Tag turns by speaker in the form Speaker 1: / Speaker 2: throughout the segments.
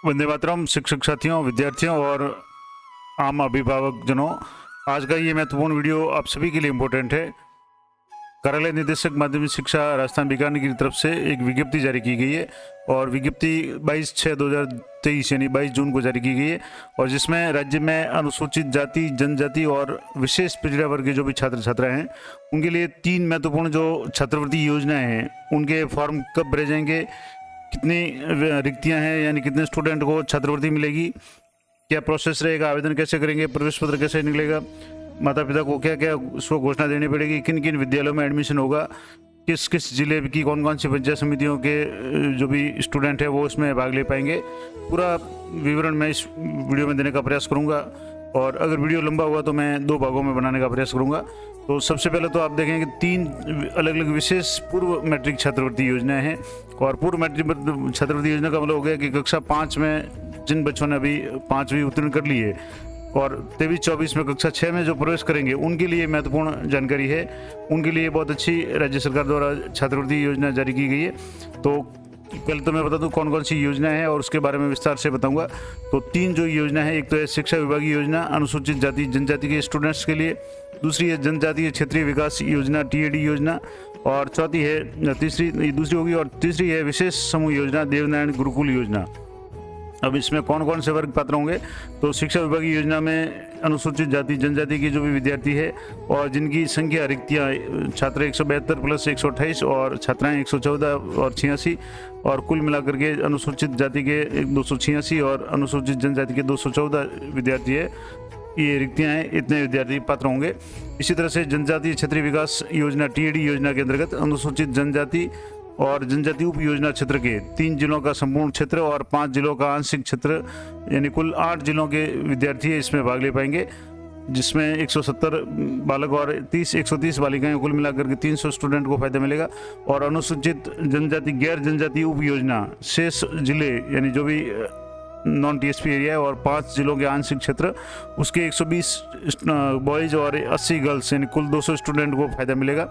Speaker 1: वंदे मातरम। शिक्षक साथियों, विद्यार्थियों और आम अभिभावक जनों, आज का ये महत्वपूर्ण वीडियो आप सभी के लिए इम्पोर्टेंट है। कार्यालय निदेशक माध्यमिक शिक्षा राजस्थान बीकानेर की तरफ से एक विज्ञप्ति जारी की गई है और विज्ञप्ति 22/6/2023 यानी 22 जून को जारी की गई है और जिसमें राज्य में अनुसूचित जाति, जनजाति और विशेष पिछड़ा वर्ग के जो भी छात्र छात्राएं हैं उनके लिए 3 महत्वपूर्ण जो छात्रवृत्ति योजनाएं हैं उनके फॉर्म कब भरे जाएंगे, कितनी रिक्तियां हैं यानी कितने स्टूडेंट को छात्रवृत्ति मिलेगी, क्या प्रोसेस रहेगा, आवेदन कैसे करेंगे, प्रवेश पत्र कैसे निकलेगा, माता पिता को क्या क्या उसको घोषणा देनी पड़ेगी, किन किन विद्यालयों में एडमिशन होगा, किस किस जिले की कौन कौन सी पंचायत समितियों के जो भी स्टूडेंट है वो उसमें भाग ले पाएंगे, पूरा विवरण मैं इस वीडियो में देने का प्रयास करूंगा। और अगर वीडियो लंबा हुआ तो मैं 2 भागों में बनाने का प्रयास करूंगा। तो सबसे पहले तो आप देखेंगे 3 अलग अलग विशेष पूर्व मैट्रिक छात्रवृत्ति योजनाएं हैं। और पूर्व मैट्रिक छात्रवृत्ति योजना का मतलब हो गया कि कक्षा 5 में जिन बच्चों ने अभी 5वीं उत्तीर्ण कर ली है और 23-24 में कक्षा 6 में जो प्रवेश करेंगे उनके लिए महत्वपूर्ण जानकारी है। उनके लिए बहुत अच्छी राज्य सरकार द्वारा छात्रवृत्ति योजना जारी की गई है। तो पहले तो मैं बता दूं कौन कौन सी योजना है और उसके बारे में विस्तार से बताऊंगा। तो 3 जो योजना है, एक तो है शिक्षा विभागीय योजना अनुसूचित जाति जनजाति के स्टूडेंट्स के लिए, दूसरी है जनजातीय क्षेत्रीय विकास योजना TAD योजना, और चौथी है दूसरी होगी और तीसरी है विशेष समूह योजना देवनारायण गुरुकुल योजना। अब इसमें कौन कौन से वर्ग पात्र होंगे, तो शिक्षा विभागीय योजना में अनुसूचित जाति जनजाति के जो भी विद्यार्थी है और जिनकी संख्या रिक्तियाँ छात्र 172 + 128 और छात्राएं 114 और 86 और कुल मिलाकर के अनुसूचित जाति के 286 और अनुसूचित जनजाति के 214 विद्यार्थी है, ये रिक्तियाँ हैं, इतने विद्यार्थी पात्र होंगे। इसी तरह से जनजातीय क्षेत्रीय विकास योजना TAD योजना के अंतर्गत अनुसूचित जनजाति और जनजाति उप योजना क्षेत्र के 3 जिलों का संपूर्ण क्षेत्र और 5 जिलों का आंशिक क्षेत्र यानी कुल 8 जिलों के विद्यार्थी इसमें भाग ले पाएंगे, जिसमें 170 बालक और 130 बालिकाएं, कुल मिलाकर के 300 स्टूडेंट को फायदा मिलेगा। और अनुसूचित जनजाति गैर जनजाति उप योजना शेष जिले यानी जो भी नॉन TSP एरिया है और 5 जिलों के आंशिक क्षेत्र उसके 120 बॉयज़ और 80 गर्ल्स यानी कुल 200 स्टूडेंट को फायदा मिलेगा।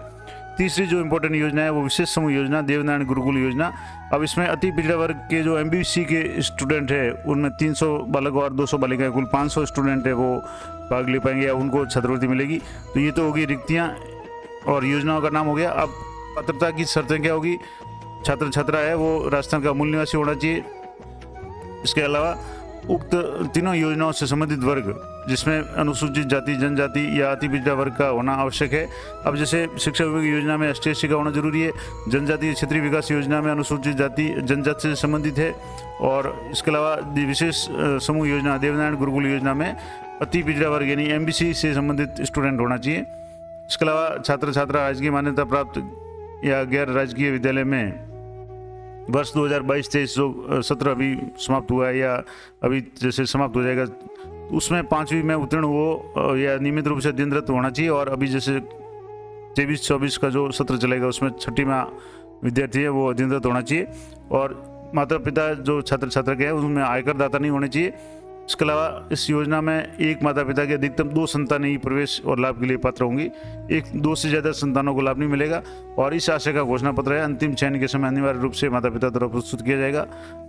Speaker 1: तीसरी जो इम्पोर्टेंट योजना है वो विशेष समूह योजना देवनारायण गुरुकुल योजना। अब इसमें अति पिछड़ा वर्ग के जो MBC के स्टूडेंट है उनमें 300 बालक और 200 बालिकाएं, कुल 500 स्टूडेंट है वो भाग ले पाएंगे या उनको छात्रवृत्ति मिलेगी। तो ये तो होगी रिक्तियाँ और योजनाओं का नाम हो गया। अब पात्रता की शर्तें क्या होगी, छात्र छात्रा है वो राजस्थान का मूल निवासी होना चाहिए। इसके अलावा उक्त तीनों योजनाओं से संबंधित वर्ग जिसमें अनुसूचित जाति जनजाति या अति पिछड़ा वर्ग का होना आवश्यक है। अब जैसे शिक्षा विभाग योजना में ST/SC का होना जरूरी है, जनजातीय क्षेत्रीय विकास योजना में अनुसूचित जाति जनजाति से संबंधित है, और इसके अलावा विशेष समूह योजना देवनारायण गुरुकुल योजना में अति पिछड़ा वर्ग यानी MBC से संबंधित स्टूडेंट होना चाहिए। इसके अलावा छात्र छात्रा राजकीय मान्यता प्राप्त या गैर राजकीय विद्यालय में वर्ष 2022-23 जो सत्र अभी समाप्त हुआ है या अभी जैसे समाप्त हो जाएगा उसमें 5वीं में उत्तीर्ण हो या नियमित रूप से अध्ययनरत होना चाहिए। और अभी जैसे 23-24 का जो सत्र चलेगा उसमें 6ठी में विद्यार्थी है वो अध्ययनरत होना चाहिए। और माता पिता जो छात्र छात्रा के हैं उनमें आयकर दाता नहीं होने चाहिए। इसके अलावा इस योजना में एक माता पिता के अधिकतम 2 संतानें ही प्रवेश और लाभ के लिए पात्र होंगी, 2 से ज़्यादा संतानों को लाभ नहीं मिलेगा। और इस आशय का घोषणा पत्र है अंतिम चयन के समय अनिवार्य रूप से माता पिता द्वारा प्रस्तुत किया जाएगा।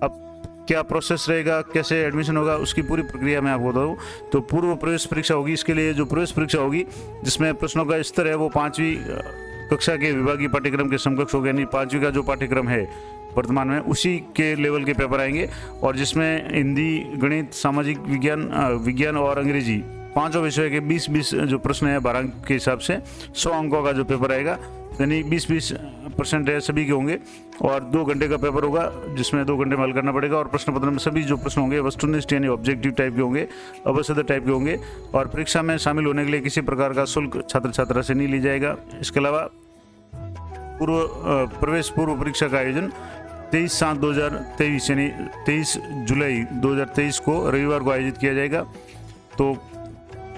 Speaker 1: अब क्या प्रोसेस रहेगा, कैसे एडमिशन होगा, उसकी पूरी प्रक्रिया मैं आपको बताऊँ तो पूर्व प्रवेश परीक्षा होगी। इसके लिए जो प्रवेश परीक्षा होगी जिसमें प्रश्नों का स्तर है वो 5वीं कक्षा के विभागीय पाठ्यक्रम के समकक्ष होगा, यानी 5वीं का जो पाठ्यक्रम है वर्तमान में उसी के लेवल के पेपर आएंगे, और जिसमें हिंदी, गणित, सामाजिक विज्ञान और अंग्रेजी 5 विषय के 20-20 जो प्रश्न है 12 अंक के हिसाब से 100 अंकों का जो पेपर आएगा, यानी 20% है सभी के होंगे। और 2 घंटे का पेपर होगा जिसमें 2 घंटे में हल करना पड़ेगा। और प्रश्न पत्र में सभी जो प्रश्न होंगे वस्तुनिष्ठ यानी ऑब्जेक्टिव टाइप के होंगे, अवसद टाइप के होंगे, और परीक्षा में शामिल होने के लिए किसी प्रकार का शुल्क छात्र छात्रा से नहीं लिया जाएगा। इसके अलावा प्रवेश पूर्व परीक्षा का आयोजन 23/7/2023 यानी 23 जुलाई 2023 को रविवार को आयोजित किया जाएगा। तो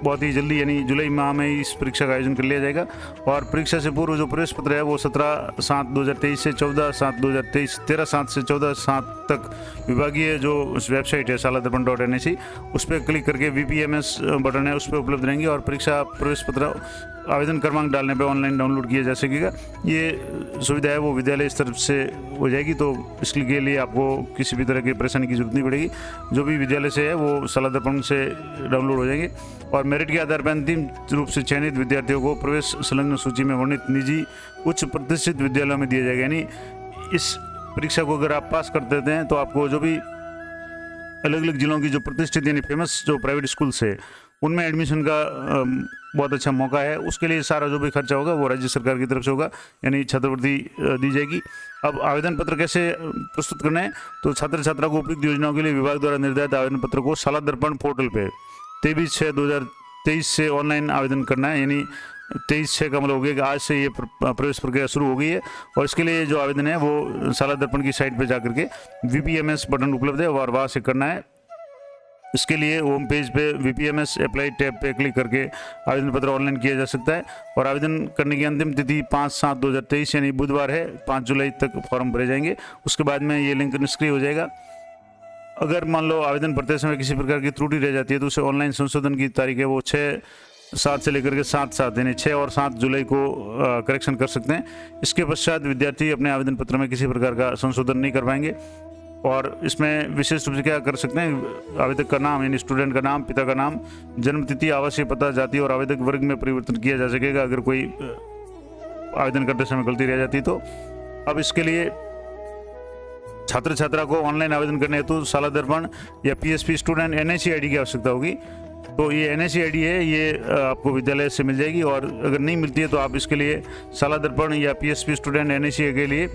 Speaker 1: बहुत ही जल्दी यानी जुलाई माह में इस परीक्षा का आयोजन कर लिया जाएगा। और परीक्षा से पूर्व जो प्रवेश पत्र है वो 17/7/2023 से 14/7/2023 13/7 से 14/7 तक विभागीय जो वेबसाइट है saladharpan.nic उस पर क्लिक करके VPMS बटन है उस पर उपलब्ध रहेंगे और परीक्षा प्रवेश पत्र आवेदन क्रमांक डालने पे ऑनलाइन डाउनलोड किया जा सकेगा। ये सुविधा है वो विद्यालय स्तर से हो जाएगी, तो इसके लिए आपको किसी भी तरह की परेशानी की जरूरत नहीं पड़ेगी। जो भी विद्यालय से है वो सालादर्पण से डाउनलोड हो जाएंगे और मेरिट के आधार पर अंतिम रूप से चयनित विद्यार्थियों को प्रवेश संलग्न सूची में वर्णित निजी उच्च प्रतिष्ठित विद्यालयों में दिया जाएगा। यानी इस परीक्षा को अगर आप पास कर देते हैं तो आपको जो भी अलग अलग जिलों की जो प्रतिष्ठित यानी फेमस जो प्राइवेट स्कूल्स है उनमें एडमिशन का बहुत अच्छा मौका है। उसके लिए सारा जो भी खर्चा होगा वो राज्य सरकार की तरफ से होगा, यानी छात्रवृत्ति दी जाएगी। अब आवेदन पत्र कैसे प्रस्तुत करना है, तो छात्र छात्रा को उपयुक्त योजनाओं के लिए विभाग द्वारा निर्धारित आवेदन पत्र को सालादर्पण पोर्टल पे 23/6/2023 से ऑनलाइन आवेदन करना है। यानी 23/6 का मतलब हो गया कि आज से ये प्रवेश प्रक्रिया शुरू हो गई है। और इसके लिए जो आवेदन है वो सालादर्पण की साइट पर जाकर के VPMS बटन उपलब्ध है और वहाँ से करना है। इसके लिए होम पेज पे VPMS अप्लाई टैब पे क्लिक करके आवेदन पत्र ऑनलाइन किया जा सकता है और आवेदन करने की अंतिम तिथि 5/7/2023 यानी बुधवार है। 5 जुलाई तक फॉर्म भरे जाएंगे। उसके बाद में ये लिंक निष्क्रिय हो जाएगा। अगर मान लो आवेदन भरते समय किसी प्रकार की त्रुटि रह जाती है तो उसे ऑनलाइन संशोधन की तारीख है वो 6/7 से लेकर के 7/7 यानी 6 और 7 जुलाई को करेक्शन कर सकते हैं। इसके पश्चात विद्यार्थी अपने आवेदन पत्र में किसी प्रकार का संशोधन नहीं कर पाएंगे। और इसमें विशेष रूप से क्या कर सकते हैं, आवेदक का नाम यानी स्टूडेंट का नाम, पिता का नाम, जन्म तिथि, आवासीय पता, जाति और आवेदक वर्ग में परिवर्तन किया जा सकेगा अगर कोई आवेदन करते समय गलती रह जाती तो। अब इसके लिए छात्र छात्रा को ऑनलाइन आवेदन करने हेतु सालादर्पण या PSP स्टूडेंट NIC ID की आवश्यकता होगी। तो ये NIC ID है, ये आपको विद्यालय से मिल जाएगी और अगर नहीं मिलती है तो आप इसके लिए सालादर्पण या PSP स्टूडेंट NIC के लिए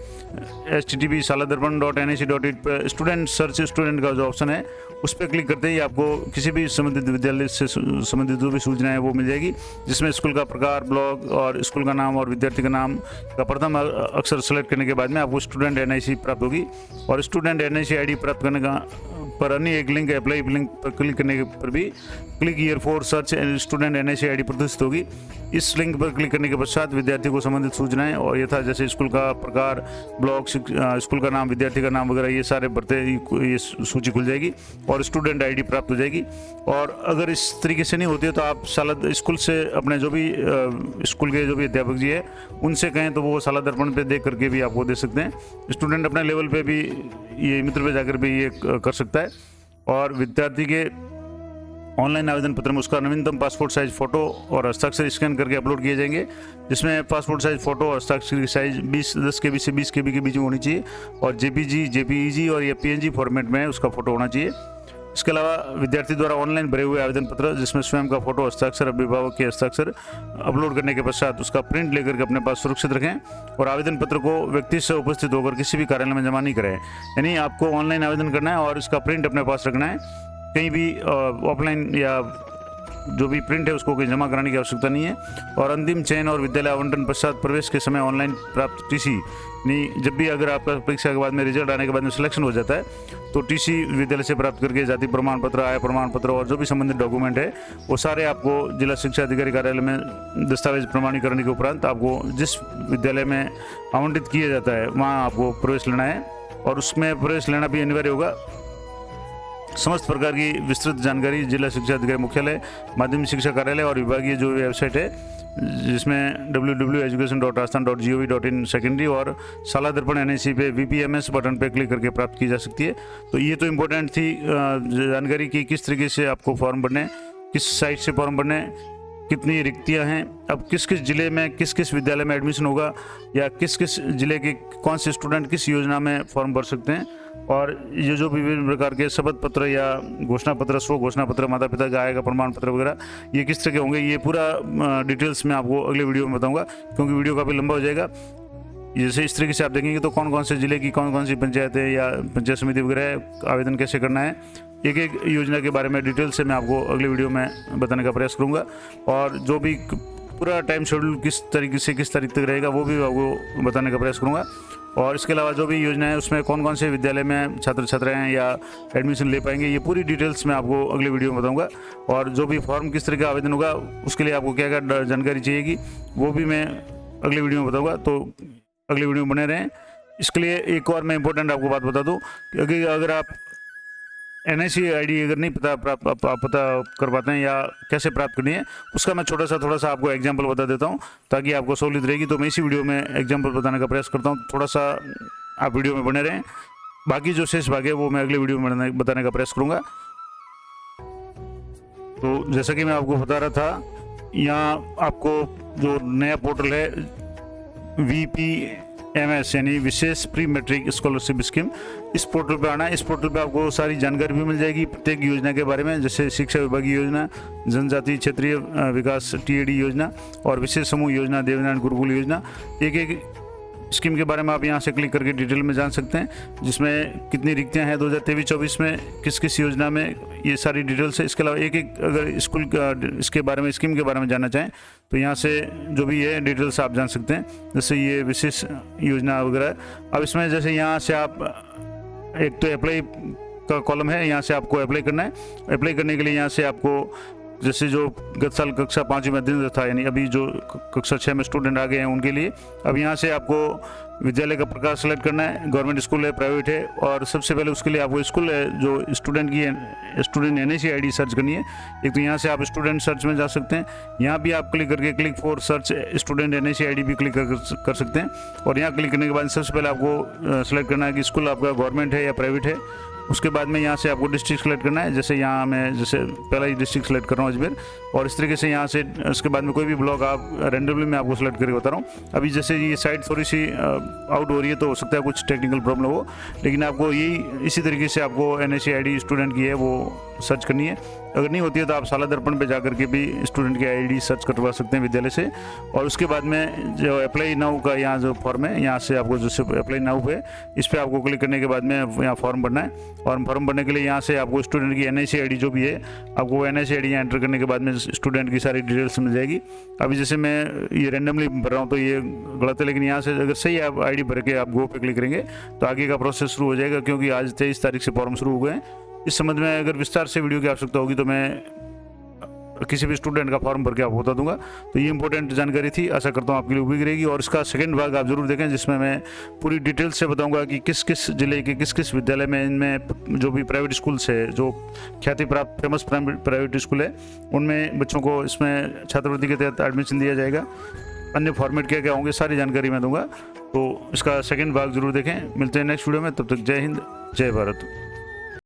Speaker 1: http saladarpan.nic.in पर स्टूडेंट सर्च स्टूडेंट का जो ऑप्शन है उस पर क्लिक करते ही आपको किसी भी संबंधित विद्यालय से संबंधित जो भी सूचनाएं वो मिल जाएगी, जिसमें स्कूल का प्रकार, ब्लॉक और स्कूल का नाम और विद्यार्थी का नाम का प्रथम अक्षर सेलेक्ट करने के बाद में आपको स्टूडेंट NIC प्राप्त होगी। और स्टूडेंट NIC ID प्राप्त करने का पर अन्य एक लिंक अप्लाई लिंक पर क्लिक करने पर भी click here for search student NIC ID प्रदर्शित होगी। इस लिंक पर क्लिक करने के पश्चात विद्यार्थी को संबंधित सूचनाएं और यथा जैसे स्कूल का प्रकार, ब्लॉक, स्कूल का नाम, विद्यार्थी का नाम वगैरह ये सारे भरते ये सूची खुल जाएगी और स्टूडेंट ID प्राप्त हो जाएगी। और अगर इस तरीके से नहीं होती है तो आप स्कूल से अपने जो भी स्कूल के जो भी अध्यापक जी है उनसे कहें तो वो सालादर्पण पे देख करके भी आपको दे सकते हैं। स्टूडेंट अपने लेवल पे भी ये मित्र पे जाकर भी ये कर सकता है। और विद्यार्थी के ऑनलाइन आवेदन पत्र में उसका नवीनतम पासपोर्ट साइज फोटो और हस्ताक्षर स्कैन करके अपलोड किए जाएंगे, जिसमें पासपोर्ट साइज फोटो और हस्ताक्षर की साइज 10 KB से 20 KB के बीच में होनी चाहिए और JPG, JPEG और या PNG फॉर्मेट में उसका फोटो होना चाहिए। इसके अलावा विद्यार्थी द्वारा ऑनलाइन भरे हुए आवेदन पत्र जिसमें स्वयं का फोटो, हस्ताक्षर, अभिभावक के हस्ताक्षर अपलोड करने के पश्चात उसका प्रिंट लेकर के अपने पास सुरक्षित रखें और आवेदन पत्र को व्यक्ति से उपस्थित होकर किसी भी कार्यालय में जमा नहीं करें। यानी आपको ऑनलाइन आवेदन करना है और इसका प्रिंट अपने पास रखना है, कहीं भी ऑफलाइन या जो भी प्रिंट है उसको कहीं जमा कराने की आवश्यकता नहीं है। और अंतिम चयन और विद्यालय आवंटन पश्चात प्रवेश के समय ऑनलाइन प्राप्त TC नहीं, जब भी अगर आपका परीक्षा के बाद में रिजल्ट आने के बाद में सिलेक्शन हो जाता है तो TC विद्यालय से प्राप्त करके जाति प्रमाण पत्र, आय प्रमाण पत्र और जो भी संबंधित डॉक्यूमेंट है वो सारे आपको जिला शिक्षा अधिकारी कार्यालय में दस्तावेज प्रमाणीकरण के उपरांत आपको जिस विद्यालय में आवंटित किया जाता है वहाँ आपको प्रवेश लेना है और उसमें प्रवेश लेना भी अनिवार्य होगा। समस्त प्रकार की विस्तृत जानकारी जिला शिक्षा अधिकारी मुख्यालय, माध्यमिक शिक्षा कार्यालय और विभागीय जो वेबसाइट है जिसमें www.education.rajasthan.gov.in सेकेंडरी और सालादर्पण NIC पे VPMS बटन पे क्लिक करके प्राप्त की जा सकती है। तो ये तो इम्पोर्टेंट थी जानकारी की किस तरीके से आपको फॉर्म भरने, किस साइट से फॉर्म भरने, कितनी रिक्तियां हैं, अब किस किस ज़िले में किस किस विद्यालय में एडमिशन होगा या किस किस ज़िले के कौन से स्टूडेंट किस योजना में फॉर्म भर सकते हैं। और ये जो भी विभिन्न प्रकार के शपथ पत्र या घोषणा पत्र, स्व घोषणा पत्र, माता पिता का आय का प्रमाण पत्र वगैरह ये किस तरह के होंगे, ये पूरा डिटेल्स मैं आपको अगले वीडियो में बताऊंगा क्योंकि वीडियो काफ़ी लंबा हो जाएगा। जैसे इस तरीके से आप देखेंगे तो कौन कौन से ज़िले की कौन कौन सी पंचायतें या पंचायत समिति वगैरह आवेदन कैसे करना है, एक एक योजना के बारे में डिटेल से मैं आपको अगले वीडियो में बताने का प्रयास करूँगा। और जो भी पूरा टाइम शेड्यूल किस तारीख तक रहेगा वो भी आपको बताने का प्रयास करूँगा। और इसके अलावा जो भी योजना है उसमें कौन कौन से विद्यालय में छात्र छात्राएँ या एडमिशन ले पाएंगे, ये पूरी डिटेल्स मैं आपको अगले वीडियो में बताऊँगा। और जो भी फॉर्म किस तरह का आवेदन होगा उसके लिए आपको क्या क्या जानकारी चाहिएगी वो भी मैं अगले वीडियो में बताऊँगा, तो अगले वीडियो में बने रहें। इसके लिए एक और मैं इंपॉर्टेंट आपको बात बता दूं कि अगर आप NIC ID अगर नहीं पता कर पाते हैं या कैसे प्राप्त करनी है, उसका मैं थोड़ा सा आपको एग्जांपल बता देता हूं ताकि आपको सहूलियत रहेगी। तो मैं इसी वीडियो में एग्जांपल बताने का प्रयास करता हूं, थोड़ा सा आप वीडियो में बने रहें। बाकी जो शेष भाग है वो मैं अगले वीडियो में बताने का प्रयास करूँगा। तो जैसा कि मैं आपको बता रहा था, यहाँ आपको जो नया पोर्टल है VPMS यानी विशेष प्री मैट्रिक स्कॉलरशिप स्कीम, इस पोर्टल पे आना है। इस पोर्टल पे आपको सारी जानकारी भी मिल जाएगी प्रत्येक योजना के बारे में, जैसे शिक्षा विभागीय योजना, जनजातीय क्षेत्रीय विकास TAD योजना और विशेष समूह योजना, देवनारायण गुरुकुल योजना। एक एक स्कीम के बारे में आप यहाँ से क्लिक करके डिटेल में जान सकते हैं, जिसमें कितनी रिक्तियाँ हैं 2023-24 में, किस किस योजना में, ये सारी डिटेल्स है। इसके अलावा एक अगर स्कूल का इसके बारे में, स्कीम के बारे में जानना चाहें तो यहाँ से जो भी है डिटेल्स आप जान सकते हैं, जैसे ये विशेष योजना वगैरह। अब इसमें जैसे यहाँ से आप एक तो अप्लाई का कॉलम है, यहाँ से आपको अप्लाई करना है। अप्लाई करने के लिए यहाँ से आपको जैसे जो गत साल कक्षा 5 में अध्ययन था, यानी अभी जो कक्षा 6 में स्टूडेंट आ गए हैं उनके लिए, अब यहाँ से आपको विद्यालय का प्रकार सेलेक्ट करना है, गवर्नमेंट स्कूल है, प्राइवेट है, और सबसे पहले उसके लिए आपको स्कूल है जो स्टूडेंट NIC ID सर्च करनी है। एक तो यहाँ से आप स्टूडेंट सर्च में जा सकते हैं, यहाँ भी आप क्लिक करके click for search student NIC ID भी क्लिक कर सकते हैं। और यहाँ क्लिक करने के बाद सबसे पहले आपको सेलेक्ट करना है कि स्कूल आपका गवर्नमेंट है या प्राइवेट है। उसके बाद में यहाँ से आपको डिस्ट्रिक्ट सेलेक्ट करना है, जैसे यहाँ मैं जैसे पहला ही डिस्ट्रिक्ट सेलेक्ट कर रहा हूँ अजमेर, और इस तरीके से यहाँ से उसके बाद में कोई भी ब्लॉक आप रेंडमली मैं आपको सेलेक्ट करके बता रहा हूँ। अभी जैसे ये साइट थोड़ी सी आउट हो रही है तो हो सकता है कुछ टेक्निकल प्रॉब्लम हो, लेकिन आपको यही इसी तरीके से आपको NIC ID स्टूडेंट की है वो सर्च करनी है। अगर नहीं होती है तो आप साला दर्पण पे जाकर के भी स्टूडेंट की ID सर्च करवा सकते हैं विद्यालय से। और उसके बाद में जो अप्लाई नाउ का यहाँ जो फॉर्म है, यहाँ से आपको जैसे अप्लाई नाउ पे इस पर आपको क्लिक करने के बाद में यहाँ फॉर्म भरना है। और फॉर्म भरने के लिए यहाँ से आपको स्टूडेंट की NIC ID जो भी है, आपको NIC ID यहाँ एंटर करने के बाद में स्टूडेंट की सारी डिटेल्स मिल जाएगी। अभी जैसे मैं ये रैंडमली भर रहा हूँ तो ये गलत है, लेकिन यहाँ से अगर सही आप ID भर के आप गो पे क्लिक करेंगे तो आगे का प्रोसेस शुरू हो जाएगा, क्योंकि आज 23 तारीख से फॉर्म शुरू हो गए हैं। इस संबंध में अगर विस्तार से वीडियो की आवश्यकता होगी तो मैं किसी भी स्टूडेंट का फॉर्म भर के आपको बता दूंगा। तो ये इंपॉर्टेंट जानकारी थी, आशा करता हूँ आपके लिए उपयोगी रहेगी। और इसका सेकंड भाग आप जरूर देखें, जिसमें मैं पूरी डिटेल्स से बताऊंगा कि किस किस जिले के किस किस विद्यालय में, इनमें जो भी प्राइवेट स्कूल्स है, जो ख्याति प्राप्त फेमस प्राइवेट स्कूल है, उनमें बच्चों को इसमें छात्रवृत्ति के तहत एडमिशन दिया जाएगा। अन्य फॉर्मेट क्या क्या होंगे सारी जानकारी मैं दूंगा, तो इसका सेकंड भाग जरूर देखें। मिलते हैं नेक्स्ट वीडियो में, तब तक जय हिंद, जय भारत।